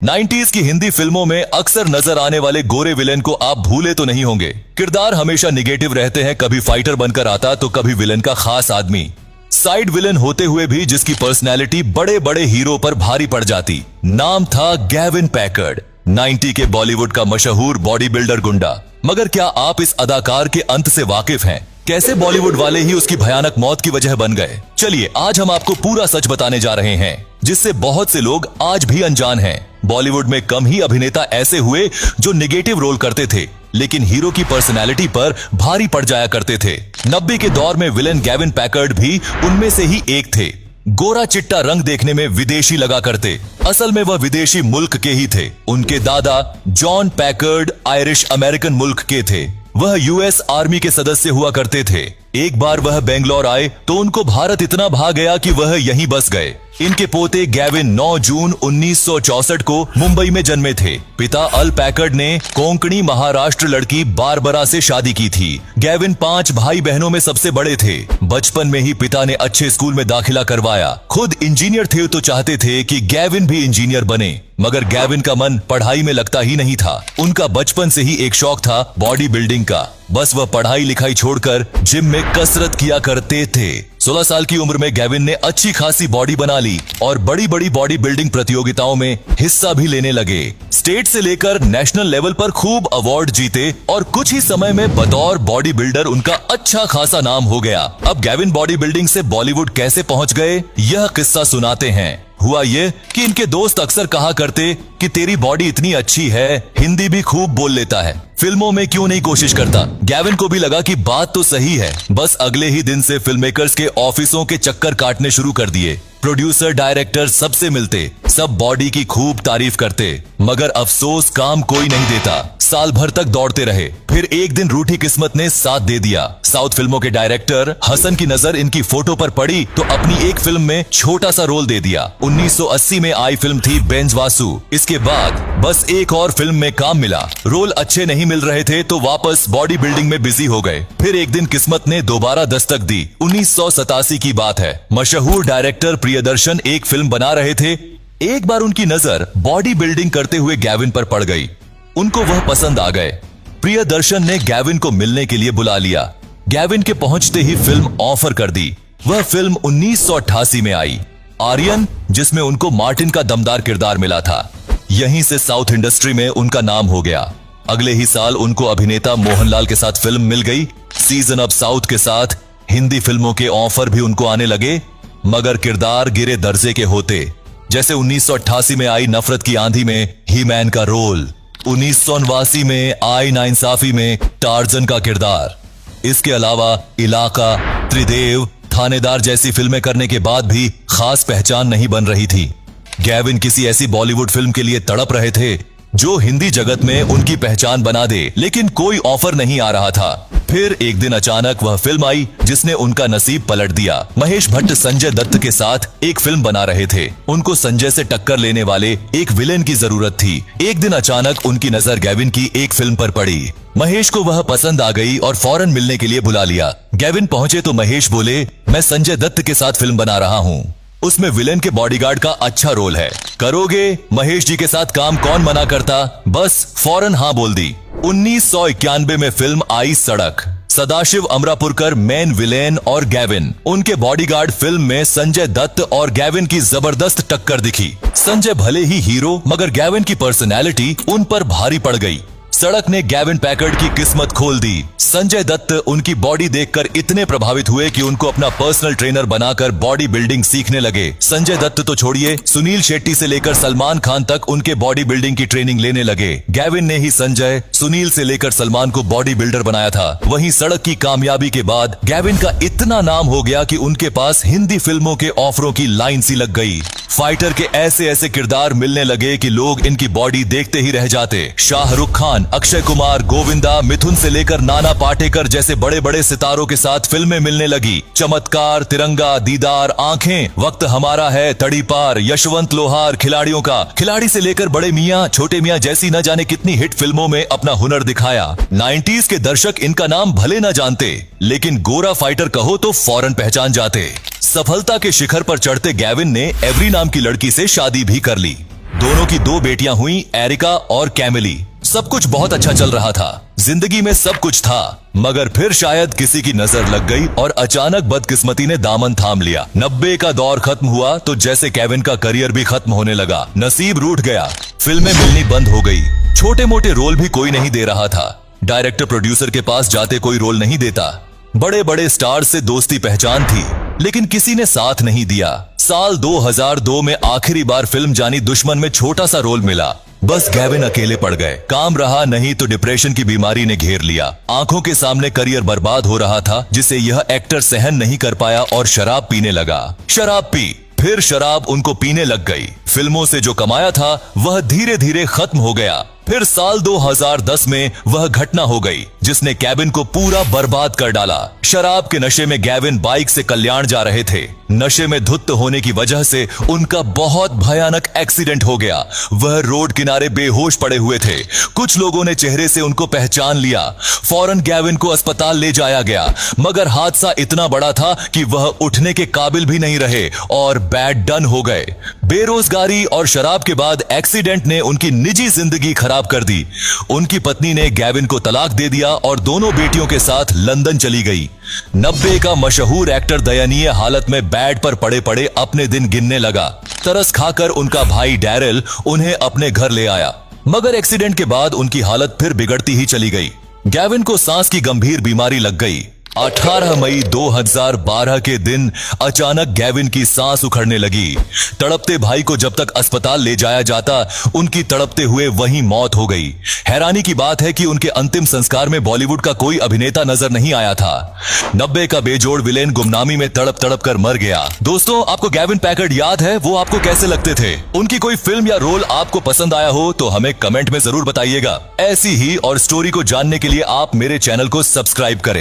90s की हिंदी फिल्मों में अक्सर नजर आने वाले गोरे विलेन को आप भूले तो नहीं होंगे। किरदार हमेशा निगेटिव रहते हैं, कभी फाइटर बनकर आता तो कभी विलेन का खास आदमी। साइड विलेन होते हुए भी जिसकी पर्सनैलिटी बड़े बड़े हीरो पर भारी पड़ जाती। नाम था गैविन पैकर्ड, 90 के बॉलीवुड का मशहूर बॉडी बिल्डर गुंडा। मगर क्या आप इस अदाकार के अंत से वाकिफ हैं? कैसे बॉलीवुड वाले ही उसकी भयानक मौत की वजह बन गए? चलिए आज हम आपको पूरा सच बताने जा रहे हैं, जिससे बहुत से लोग आज भी अनजान हैं। बॉलीवुड में कम ही अभिनेता ऐसे हुए जो निगेटिव रोल करते थे, लेकिन हीरो की पर्सनैलिटी पर भारी पड़ जाया करते थे। 90 के दौर में विलेन गैविन पैकर्ड भी उनमें से ही एक थे। गोरा चिट्टा रंग देखने में विदेशी लगा करते, असल में वह विदेशी मुल्क के ही थे। उनके दादा जॉन पैकर्ड आयरिश अमेरिकन मुल्क के थे। वह यूएस आर्मी के सदस्य हुआ करते थे। एक बार वह बेंगलोर आए तो उनको भारत इतना भा गया कि वह यहीं बस गए। इनके पोते गैविन 9 जून 1964 को मुंबई में जन्मे थे। पिता अल पैकर्ड ने कोंकणी महाराष्ट्र लड़की बारबरा से शादी की थी। गैविन 5 भाई बहनों में सबसे बड़े थे। बचपन में ही पिता ने अच्छे स्कूल में दाखिला करवाया। खुद इंजीनियर थे तो चाहते थे कि गैविन भी इंजीनियर बने, मगर गैविन का मन पढ़ाई में लगता ही नहीं था। उनका बचपन से ही एक शौक था बॉडी बिल्डिंग का। बस वह पढ़ाई लिखाई छोड़कर जिम में कसरत किया करते थे। 16 साल की उम्र में गैविन ने अच्छी खासी बॉडी बना ली और बड़ी बड़ी बॉडी बिल्डिंग प्रतियोगिताओं में हिस्सा भी लेने लगे। स्टेट से लेकर नेशनल लेवल पर खूब अवार्ड जीते और कुछ ही समय में बतौर बॉडी बिल्डर उनका अच्छा खासा नाम हो गया। अब गैविन बॉडी बिल्डिंग से बॉलीवुड कैसे पहुंच गए, यह किस्सा सुनाते हैं। हुआ ये कि इनके दोस्त अक्सर कहा करते कि तेरी बॉडी इतनी अच्छी है, हिंदी भी खूब बोल लेता है, फिल्मों में क्यों नहीं कोशिश करता? गैविन को भी लगा कि बात तो सही है। बस अगले ही दिन से फिल्म मेकर्स के ऑफिसों के चक्कर काटने शुरू कर दिए। प्रोड्यूसर डायरेक्टर सबसे मिलते, सब बॉडी की खूब तारीफ करते, मगर अफसोस काम कोई नहीं देता। साल भर तक दौड़ते रहे, फिर एक दिन रूठी किस्मत ने साथ दे दिया। साउथ फिल्मों के डायरेक्टर हसन की नजर इनकी फोटो पर पड़ी तो अपनी एक फिल्म में छोटा सा रोल दे दिया। 1980 में आई फिल्म थी बेंज वासु। इसके बाद बस एक और फिल्म में काम मिला। रोल अच्छे नहीं मिल रहे थे तो वापस बॉडी बिल्डिंग में बिजी हो गए। फिर एक दिन किस्मत ने दोबारा दस्तक दी। 1987 की बात है। मशहूर डायरेक्टर प्रियदर्शन एक फिल्म बना रहे थे। एक बार उनकी नजर बॉडी बिल्डिंग करते हुए गैविन पर पड़ गई। उनको वह पसंद आ गए। प्रियदर्शन ने गैविन को मिलने के लिए बुला लिया। गैविन के पहुंचते ही फिल्म ऑफर कर दी। वह फिल्म 1988 में आई, आर्यन, जिसमें उनको मार्टिन का दमदार किरदार मिला था। यहीं से साउथ इंडस्ट्री में उनका नाम हो गया। अगले ही साल उनको अभिनेता मोहनलाल के साथ फिल्म मिल गई। सीजन ऑफ साउथ के साथ हिंदी फिल्मों के ऑफर भी उनको आने लगे, मगर किरदार गिरे दर्जे के होते। जैसे 1988 में आई नफरत की आंधी में ही मैन का रोल, 1989 में आई नाइंसाफी में टार्जन का किरदार। इसके अलावा इलाका, त्रिदेव, थानेदार जैसी फिल्में करने के बाद भी खास पहचान नहीं बन रही थी। गैविन किसी ऐसी बॉलीवुड फिल्म के लिए तड़प रहे थे जो हिंदी जगत में उनकी पहचान बना दे, लेकिन कोई ऑफर नहीं आ रहा था। फिर एक दिन अचानक वह फिल्म आई जिसने उनका नसीब पलट दिया। महेश भट्ट संजय दत्त के साथ एक फिल्म बना रहे थे। उनको संजय से टक्कर लेने वाले एक विलेन की जरूरत थी। एक दिन अचानक उनकी नजर गैविन की एक फिल्म पर पड़ी। महेश को वह पसंद आ गई और फौरन मिलने के लिए बुला लिया। गैविन पहुंचे तो महेश बोले, मैं संजय दत्त के साथ फिल्म बना रहा हूँ, उसमें विलेन के बॉडीगार्ड का अच्छा रोल है, करोगे? महेश जी के साथ काम कौन मना करता? बस फौरन हाँ बोल दी। 1991 में फिल्म आई सड़क। सदाशिव अमरापुरकर मेन विलेन और गैविन, उनके बॉडीगार्ड। फिल्म में संजय दत्त और गैविन की जबरदस्त टक्कर दिखी। संजय भले ही हीरो, मगर गैविन की पर्सनैलिटी उन पर भारी पड़ गई। सड़क ने गैविन पैकर्ड की किस्मत खोल दी। संजय दत्त उनकी बॉडी देखकर इतने प्रभावित हुए कि उनको अपना पर्सनल ट्रेनर बनाकर बॉडी बिल्डिंग सीखने लगे। संजय दत्त तो छोड़िए, सुनील शेट्टी से लेकर सलमान खान तक उनके बॉडी बिल्डिंग की ट्रेनिंग लेने लगे। गैविन ने ही संजय, सुनील से लेकर सलमान को बॉडी बिल्डर बनाया था। वहीं सड़क की कामयाबी के बाद गैविन का इतना नाम हो गया कि उनके पास हिंदी फिल्मों के ऑफरों की लाइन सी लग गई। फाइटर के ऐसे ऐसे किरदार मिलने लगे कि लोग इनकी बॉडी देखते ही रह जाते। शाहरुख खान, अक्षय कुमार, गोविंदा, मिथुन से लेकर नाना पाटेकर जैसे बड़े बड़े सितारों के साथ फिल्में मिलने लगी। चमत्कार, तिरंगा, दीदार, आंखें, वक्त हमारा है, तड़ी पार, यशवंत लोहार, खिलाड़ियों का खिलाड़ी से लेकर बड़े मियां, छोटे मियां जैसी न जाने कितनी हिट फिल्मों में अपना हुनर दिखाया। 90s के दर्शक इनका नाम भले न जानते, लेकिन गोरा फाइटर कहो तो फौरन पहचान जाते। सफलता के शिखर पर चढ़ते गैविन ने एवरी नाम की लड़की से शादी भी कर ली। दोनों की 2 बेटियां हुई, एरिका और कैमिली। सब कुछ बहुत अच्छा चल रहा था, जिंदगी में सब कुछ था, मगर फिर शायद किसी की नजर लग गई और अचानक बदकिस्मती ने दामन थाम लिया। 90 का दौर खत्म हुआ तो जैसे केविन का करियर भी खत्म होने लगा। नसीब रूठ गया, फिल्में मिलनी बंद हो गई, छोटे मोटे रोल भी कोई नहीं दे रहा था। डायरेक्टर प्रोड्यूसर के पास जाते कोई रोल नहीं देता। बड़े बड़े स्टार से दोस्ती पहचान थी, लेकिन किसी ने साथ नहीं दिया। साल 2002 में आखिरी बार फिल्म जानी दुश्मन में छोटा सा रोल मिला। बस केविन अकेले पड़ गए। काम रहा नहीं तो डिप्रेशन की बीमारी ने घेर लिया। आंखों के सामने करियर बर्बाद हो रहा था, जिसे यह एक्टर सहन नहीं कर पाया और शराब पीने लगा। शराब पी, फिर शराब उनको पीने लग गई। फिल्मों से जो कमाया था वह धीरे धीरे खत्म हो गया। फिर साल 2010 में वह घटना हो गई जिसने केविन को पूरा बर्बाद कर डाला। शराब के नशे में केविन बाइक से कल्याण जा रहे थे। नशे में धुत होने की वजह से उनका बहुत भयानक एक्सीडेंट हो गया। वह रोड किनारे बेहोश पड़े हुए थे। कुछ लोगों ने चेहरे से उनको पहचान लिया। फौरन केविन को अस्पताल ले जाया गया, मगर हादसा इतना बड़ा था कि वह उठने के काबिल भी नहीं रहे और बैड डन हो गए। बेरोजगारी और शराब के बाद एक्सीडेंट ने उनकी निजी जिंदगी खराब कर दी। उनकी पत्नी ने केविन को तलाक दे दिया और दोनों बेटियों के साथ लंदन चली गई। 90 का मशहूर एक्टर दयनीय हालत में बेड पर पड़े पड़े अपने दिन गिनने लगा। तरस खाकर उनका भाई डैरेल उन्हें अपने घर ले आया, मगर एक्सीडेंट के बाद उनकी हालत फिर बिगड़ती ही चली गई। केविन को सांस की गंभीर बीमारी लग गई। 18 मई 2012 के दिन अचानक केविन की सांस उखड़ने लगी। तड़पते भाई को जब तक अस्पताल ले जाया जाता, उनकी तड़पते हुए वहीं मौत हो गई। हैरानी की बात है कि उनके अंतिम संस्कार में बॉलीवुड का कोई अभिनेता नजर नहीं आया था। 90 का बेजोड़ विलेन गुमनामी में तड़प तड़प कर मर गया। दोस्तों, आपको केविन पैकर्ड याद है? वो आपको कैसे लगते थे? उनकी कोई फिल्म या रोल आपको पसंद आया हो तो हमें कमेंट में जरूर बताइएगा। ऐसी ही और स्टोरी को जानने के लिए आप मेरे चैनल को सब्सक्राइब करें।